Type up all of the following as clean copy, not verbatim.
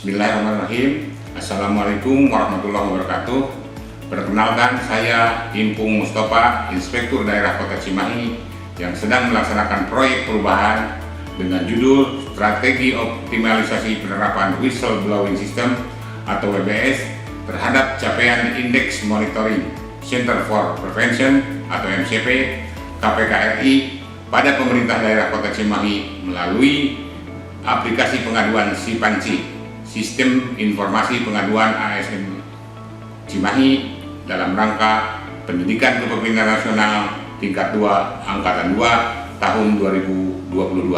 Bismillahirrahmanirrahim. Assalamualaikum warahmatullahi wabarakatuh. Perkenalkan, saya Impung Mustafa, Inspektur Daerah Kota Cimahi yang sedang melaksanakan proyek perubahan dengan judul Strategi Optimalisasi Penerapan Whistleblowing System atau WBS terhadap capaian Indeks Monitoring Center for Prevention atau MCP KPK RI pada pemerintah daerah Kota Cimahi melalui aplikasi pengaduan SIPANCI, Sistem Informasi Pengaduan ASN Cimahi, dalam rangka Pendidikan Kepemimpinan Nasional tingkat 2 Angkatan 2 tahun 2022.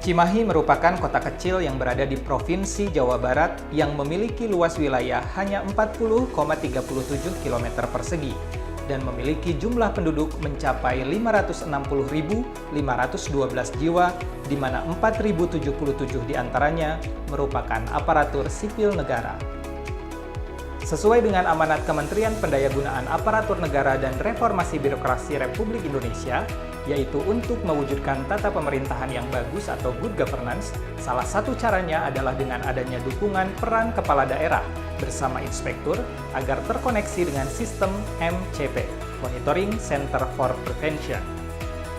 Cimahi merupakan kota kecil yang berada di Provinsi Jawa Barat yang memiliki luas wilayah hanya 40,37 km persegi dan memiliki jumlah penduduk mencapai 560.512 jiwa, di mana 4.077 diantaranya merupakan aparatur sipil negara. Sesuai dengan amanat Kementerian Pendayagunaan Aparatur Negara dan Reformasi Birokrasi Republik Indonesia, yaitu untuk mewujudkan tata pemerintahan yang bagus atau good governance, salah satu caranya adalah dengan adanya dukungan peran kepala daerah bersama inspektur agar terkoneksi dengan sistem MCP, Monitoring Center for Prevention.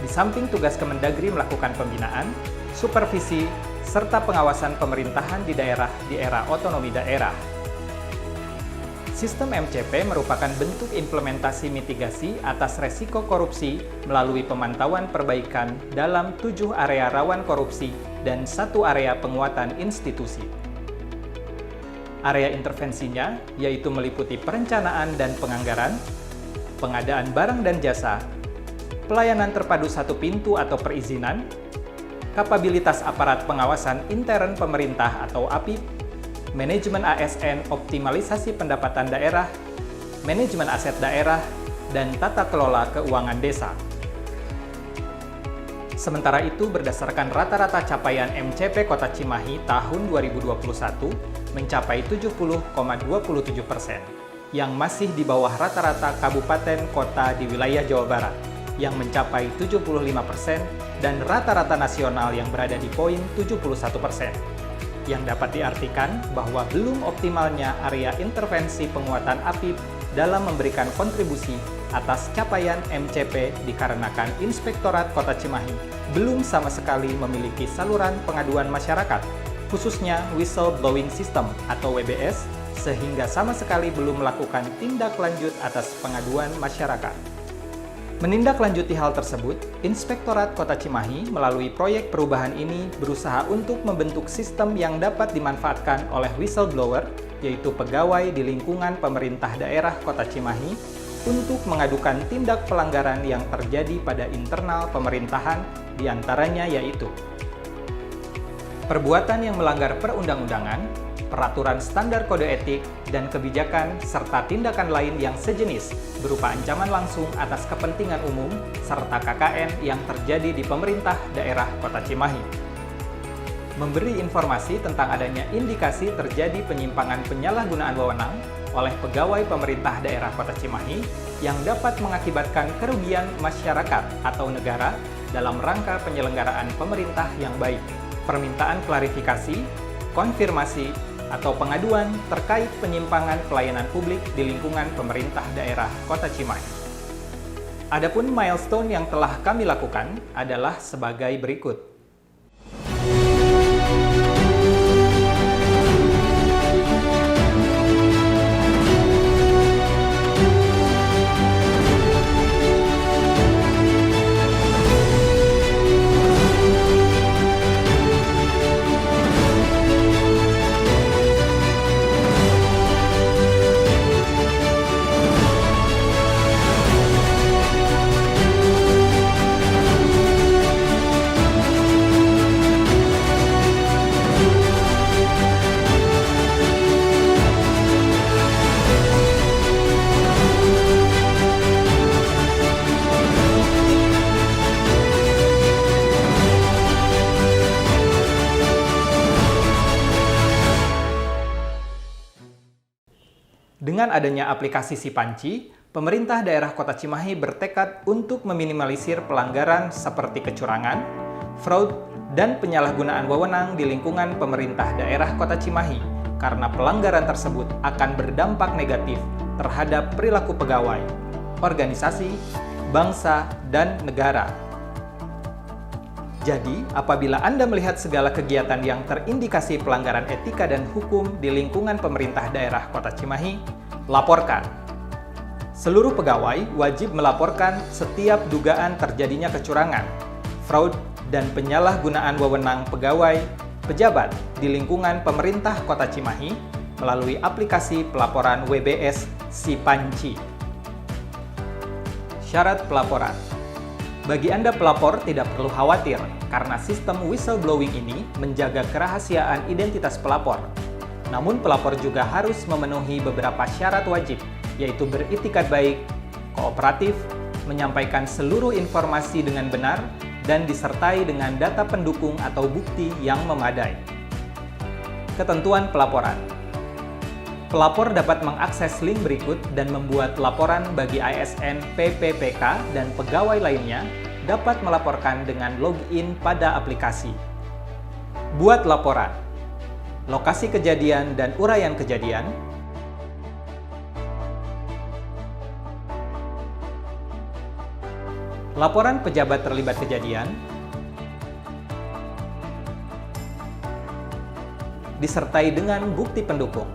Di samping tugas Kemendagri melakukan pembinaan, supervisi, serta pengawasan pemerintahan di daerah di era otonomi daerah. Sistem MCP merupakan bentuk implementasi mitigasi atas resiko korupsi melalui pemantauan perbaikan dalam 7 area rawan korupsi dan 1 area penguatan institusi. Area intervensinya yaitu meliputi perencanaan dan penganggaran, pengadaan barang dan jasa, pelayanan terpadu satu pintu atau perizinan, kapabilitas aparat pengawasan intern pemerintah atau APIP, manajemen ASN optimalisasi pendapatan daerah, manajemen aset daerah, dan tata kelola keuangan desa. Sementara itu, berdasarkan rata-rata capaian MCP Kota Cimahi tahun 2021 mencapai 70,27%, yang masih di bawah rata-rata kabupaten kota di wilayah Jawa Barat, yang mencapai 75%, dan rata-rata nasional yang berada di poin 71%. Yang dapat diartikan bahwa belum optimalnya area intervensi penguatan APIP dalam memberikan kontribusi atas capaian MCP dikarenakan Inspektorat Kota Cimahi belum sama sekali memiliki saluran pengaduan masyarakat, khususnya Whistleblowing System atau WBS, sehingga sama sekali belum melakukan tindak lanjut atas pengaduan masyarakat. Menindaklanjuti hal tersebut, Inspektorat Kota Cimahi melalui proyek perubahan ini berusaha untuk membentuk sistem yang dapat dimanfaatkan oleh whistleblower, yaitu pegawai di lingkungan pemerintah daerah Kota Cimahi, untuk mengadukan tindak pelanggaran yang terjadi pada internal pemerintahan, diantaranya yaitu perbuatan yang melanggar perundang-undangan, peraturan standar kode etik, dan kebijakan, serta tindakan lain yang sejenis berupa ancaman langsung atas kepentingan umum, serta KKN yang terjadi di pemerintah daerah Kota Cimahi. Memberi informasi tentang adanya indikasi terjadi penyimpangan penyalahgunaan wewenang oleh pegawai pemerintah daerah Kota Cimahi yang dapat mengakibatkan kerugian masyarakat atau negara dalam rangka penyelenggaraan pemerintah yang baik, permintaan klarifikasi, konfirmasi, atau pengaduan terkait penyimpangan pelayanan publik di lingkungan pemerintah daerah Kota Cimahi. Adapun milestone yang telah kami lakukan adalah sebagai berikut. Dengan adanya aplikasi SIPANCI, pemerintah daerah Kota Cimahi bertekad untuk meminimalisir pelanggaran seperti kecurangan, fraud, dan penyalahgunaan wewenang di lingkungan pemerintah daerah Kota Cimahi karena pelanggaran tersebut akan berdampak negatif terhadap perilaku pegawai, organisasi, bangsa, dan negara. Jadi, apabila Anda melihat segala kegiatan yang terindikasi pelanggaran etika dan hukum di lingkungan pemerintah daerah Kota Cimahi, laporkan. Seluruh pegawai wajib melaporkan setiap dugaan terjadinya kecurangan, fraud, dan penyalahgunaan wewenang pegawai, pejabat di lingkungan pemerintah Kota Cimahi melalui aplikasi pelaporan WBS Sipanci. Syarat pelaporan. Bagi Anda pelapor tidak perlu khawatir karena sistem whistleblowing ini menjaga kerahasiaan identitas pelapor. Namun pelapor juga harus memenuhi beberapa syarat wajib, yaitu beritikat baik, kooperatif, menyampaikan seluruh informasi dengan benar, dan disertai dengan data pendukung atau bukti yang memadai. Ketentuan pelaporan. Pelapor dapat mengakses link berikut dan membuat laporan bagi ASN, PPPK, dan pegawai lainnya dapat melaporkan dengan login pada aplikasi. Buat laporan. Lokasi kejadian dan uraian kejadian, laporan pejabat terlibat kejadian, disertai dengan bukti pendukung.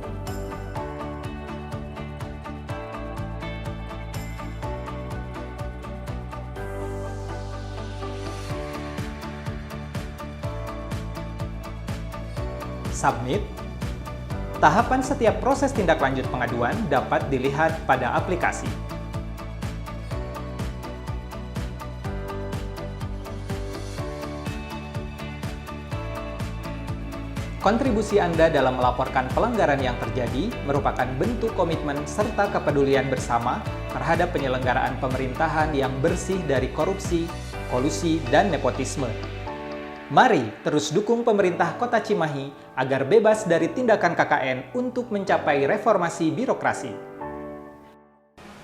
Submit. Tahapan setiap proses tindak lanjut pengaduan dapat dilihat pada aplikasi. Kontribusi Anda dalam melaporkan pelanggaran yang terjadi merupakan bentuk komitmen serta kepedulian bersama terhadap penyelenggaraan pemerintahan yang bersih dari korupsi, kolusi, dan nepotisme. Mari terus dukung pemerintah Kota Cimahi agar bebas dari tindakan KKN untuk mencapai reformasi birokrasi.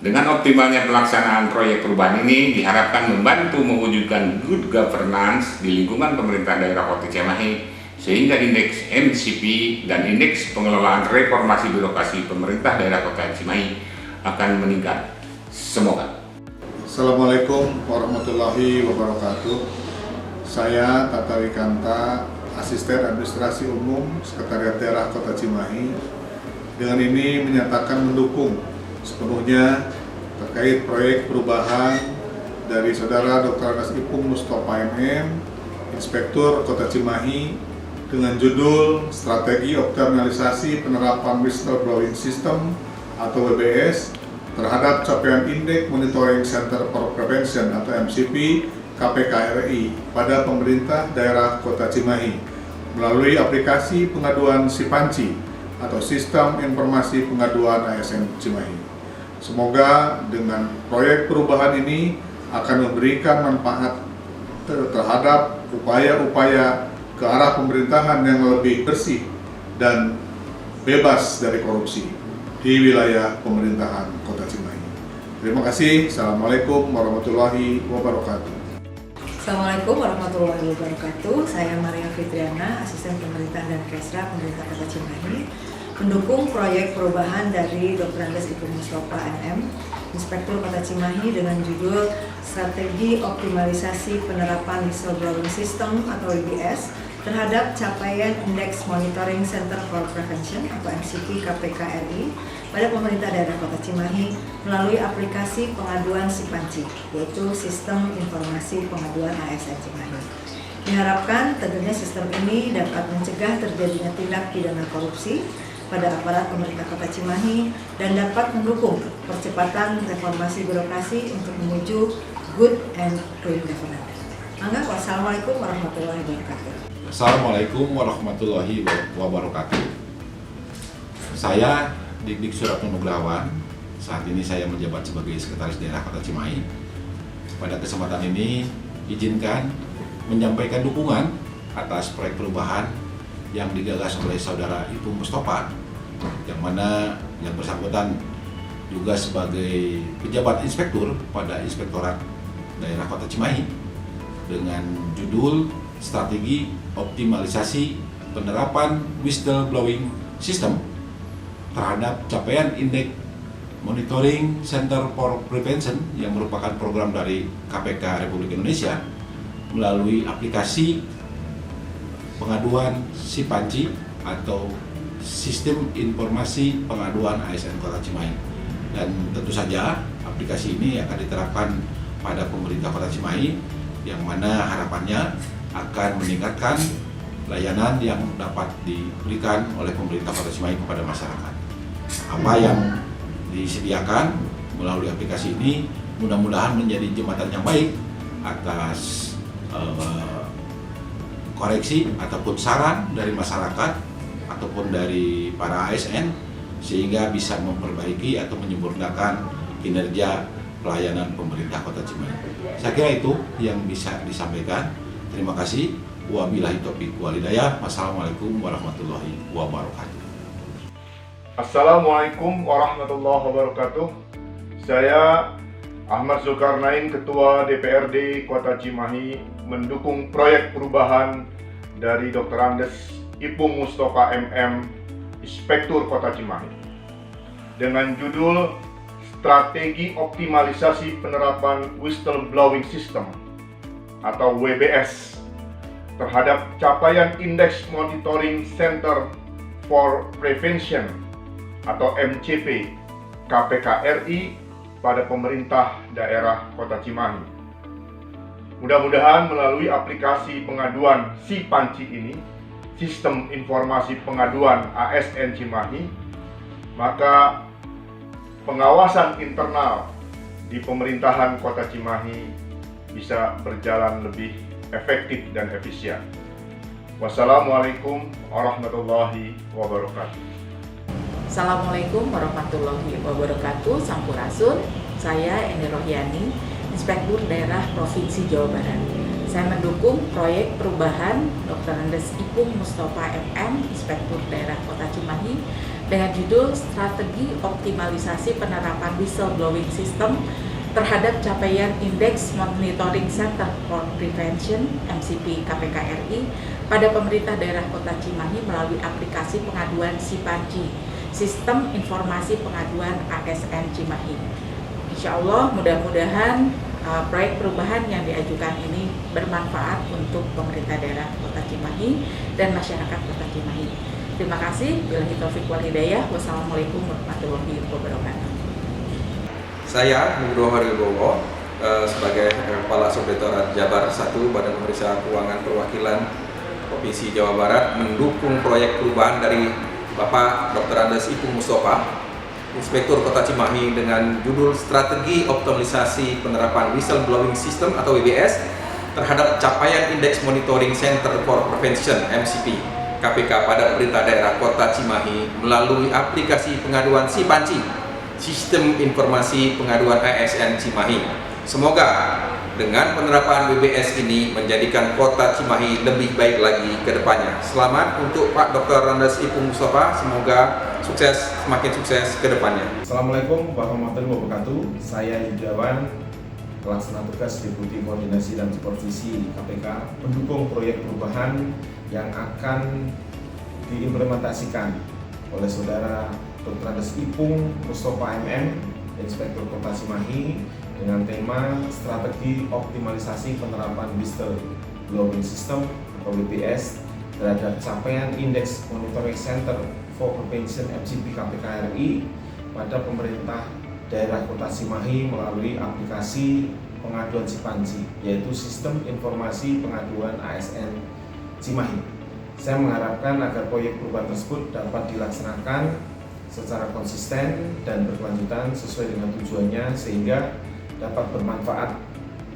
Dengan optimalnya pelaksanaan proyek perubahan ini diharapkan membantu mewujudkan good governance di lingkungan pemerintah daerah Kota Cimahi, sehingga indeks MCP dan indeks pengelolaan reformasi birokrasi pemerintah daerah Kota Cimahi akan meningkat. Semoga. Assalamualaikum warahmatullahi wabarakatuh. Saya Tata Wikanta, Asisten Administrasi Umum Sekretariat Daerah Kota Cimahi. Dengan ini menyatakan mendukung sepenuhnya terkait proyek perubahan dari Saudara Dr. Andes Ipung Mustofa MM, Inspektur Kota Cimahi, dengan judul Strategi Optimalisasi Penerapan Whistleblowing System atau WBS terhadap capaian Indeks Monitoring Center for Prevention atau MCP KPK RI pada pemerintah daerah Kota Cimahi melalui aplikasi pengaduan Sipanci atau Sistem Informasi Pengaduan ASN Cimahi. Semoga dengan proyek perubahan ini akan memberikan manfaat terhadap upaya-upaya ke arah pemerintahan yang lebih bersih dan bebas dari korupsi di wilayah pemerintahan Kota Cimahi. Terima kasih. Assalamualaikum warahmatullahi wabarakatuh. Assalamualaikum warahmatullahi wabarakatuh. Saya Maria Fitriana, Asisten Pemerintahan dan Kesra Pemerintah Kota Cimahi, mendukung proyek perubahan dari Dr. Andes Ipung Mustofa MM, Inspektur Kota Cimahi dengan judul Strategi Optimalisasi Penerapan Whistleblowing System atau WBS terhadap capaian Indeks Monitoring Center for Prevention atau MCP KPK RI pada pemerintah daerah Kota Cimahi melalui aplikasi pengaduan Sipanci, yaitu Sistem Informasi Pengaduan ASN Cimahi. Diharapkan tentunya sistem ini dapat mencegah terjadinya tindak pidana korupsi pada aparat pemerintah Kota Cimahi dan dapat mendukung percepatan reformasi birokrasi untuk menuju good and clean governance. Wassalamualaikum warahmatullahi wabarakatuh. Assalamualaikum warahmatullahi wabarakatuh. Saya Dik Suratno Nugrawan. Saat ini saya menjabat sebagai Sekretaris Daerah Kota Cimahi. Pada kesempatan ini izinkan menyampaikan dukungan atas proyek perubahan yang digagas oleh Saudara Ipung Mustofa, yang mana yang bersangkutan juga sebagai pejabat inspektur pada Inspektorat Daerah Kota Cimahi dengan judul Strategi Optimalisasi Penerapan Whistleblowing System terhadap capaian Indeks Monitoring Center for Prevention yang merupakan program dari KPK Republik Indonesia melalui aplikasi pengaduan SIPANCI atau Sistem Informasi Pengaduan ASN Kota Cimahi. Dan tentu saja aplikasi ini akan diterapkan pada pemerintah Kota Cimahi yang mana harapannya akan meningkatkan layanan yang dapat diberikan oleh pemerintah Kota Cimahi kepada masyarakat. Apa yang disediakan melalui aplikasi ini mudah-mudahan menjadi jembatan yang baik atas koreksi ataupun saran dari masyarakat ataupun dari para ASN sehingga bisa memperbaiki atau menyempurnakan kinerja pelayanan pemerintah Kota Cimahi. Saya kira itu yang bisa disampaikan. Terima kasih. Wabillahi taufiq wal hidayah. Wassalamualaikum warahmatullahi wabarakatuh. Assalamualaikum warahmatullahi wabarakatuh. Saya Ahmad Zulkarnain, Ketua DPRD Kota Cimahi, mendukung proyek perubahan dari Dr. Andes Ipung Mustafa MM, Inspektur Kota Cimahi, dengan judul Strategi Optimalisasi Penerapan Whistleblowing System atau WBS terhadap capaian Indeks Monitoring Center for Prevention atau MCP KPK RI pada pemerintah daerah Kota Cimahi. Mudah-mudahan melalui aplikasi pengaduan SIPANCI ini, Sistem Informasi Pengaduan ASN Cimahi, maka pengawasan internal di pemerintahan Kota Cimahi bisa berjalan lebih efektif dan efisien. Wassalamualaikum warahmatullahi wabarakatuh. Assalamualaikum warahmatullahi wabarakatuh. Sampurasun. Saya Eni Rohiani, Inspektur Daerah Provinsi Jawa Barat. Saya mendukung proyek perubahan Dr. Andes Ipung Mustafa MM, Inspektur Daerah Kota Cimahi, dengan judul Strategi Optimalisasi Penerapan Whistleblowing System terhadap capaian Indeks Monitoring Center for Prevention MCP KPK RI pada pemerintah daerah Kota Cimahi melalui aplikasi pengaduan SIPANCI, Sistem Informasi Pengaduan ASN Cimahi. Insya Allah mudah-mudahan proyek perubahan yang diajukan ini bermanfaat untuk pemerintah daerah Kota Cimahi dan masyarakat Kota Cimahi. Terima kasih. Billahi taufiq wal hidayah. Wassalamualaikum warahmatullahi wabarakatuh. Saya Nugroho Haryobowo sebagai Kepala Subdirektorat Jabar 1 Badan Pemeriksa Keuangan Perwakilan Provinsi Jawa Barat mendukung proyek perubahan dari Bapak Dr. Andes Ipung Mustafa, Inspektur Kota Cimahi, dengan judul Strategi Optimalisasi Penerapan Whistleblowing System atau WBS terhadap capaian Indeks Monitoring Center for Prevention MCP KPK pada pemerintah daerah Kota Cimahi melalui aplikasi pengaduan SIPANCI, Sistem Informasi Pengaduan ASN Cimahi. Semoga dengan penerapan WBS ini menjadikan Kota Cimahi lebih baik lagi ke depannya. Selamat untuk Pak Dr. Andes Ipung Mustafa, semoga sukses, semakin sukses ke depannya. Assalamualaikum warahmatullahi wabarakatuh. Saya Yudawan, Pelaksana Tugas Deputi Koordinasi dan Supervisi KPK, mendukung proyek perubahan yang akan diimplementasikan oleh Saudara Dr. Andes Ipung Mustafa MM, Inspektur Kota Cimahi, dengan tema Strategi Optimalisasi Penerapan Whistleblowing System atau WBS terhadap capaian Indeks Monitoring Center for Prevention MCP KPK RI pada pemerintah daerah Kota Cimahi melalui aplikasi pengaduan SIPANCI, yaitu Sistem Informasi Pengaduan ASN Cimahi. Saya mengharapkan agar proyek perubahan tersebut dapat dilaksanakan secara konsisten dan berkelanjutan sesuai dengan tujuannya sehingga dapat bermanfaat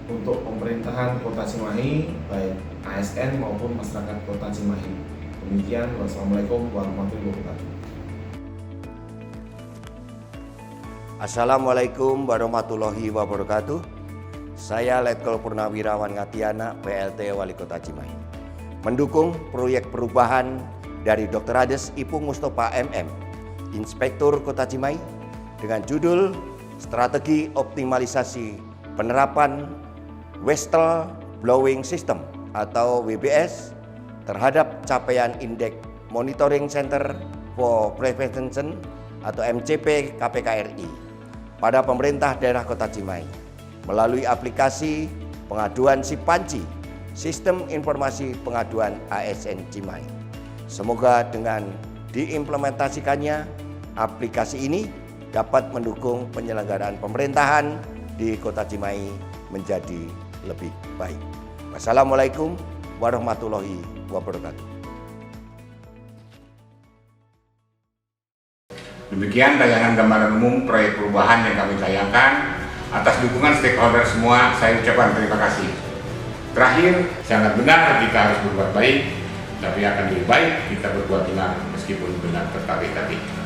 untuk pemerintahan Kota Cimahi, baik ASN maupun masyarakat Kota Cimahi. Demikian, wassalamualaikum warahmatullahi wabarakatuh. Assalamualaikum warahmatullahi wabarakatuh. Saya Letkol Purnawirawan Ngatiana, PLT Wali Kota Cimahi, mendukung proyek perubahan dari Dr. Andes Ipung Mustafa MM, Inspektur Kota Cimahi, dengan judul Strategi Optimalisasi Penerapan Whistleblowing System atau WBS terhadap capaian Indeks Monitoring Center for Prevention atau MCP KPK RI pada pemerintah daerah Kota Cimahi melalui aplikasi pengaduan Sipanci, Sistem Informasi Pengaduan ASN Cimahi. Semoga dengan diimplementasikannya, aplikasi ini dapat mendukung penyelenggaraan pemerintahan di Kota Cimahi menjadi lebih baik. Wassalamualaikum warahmatullahi wabarakatuh. Demikian tayangan gambaran umum proyek perubahan yang kami tayangkan. Atas dukungan stakeholder semua, saya ucapkan terima kasih. Terakhir, sangat benar kita harus berbuat baik, tapi akan lebih baik kita berbuat benar meskipun benar tertatih-tatih.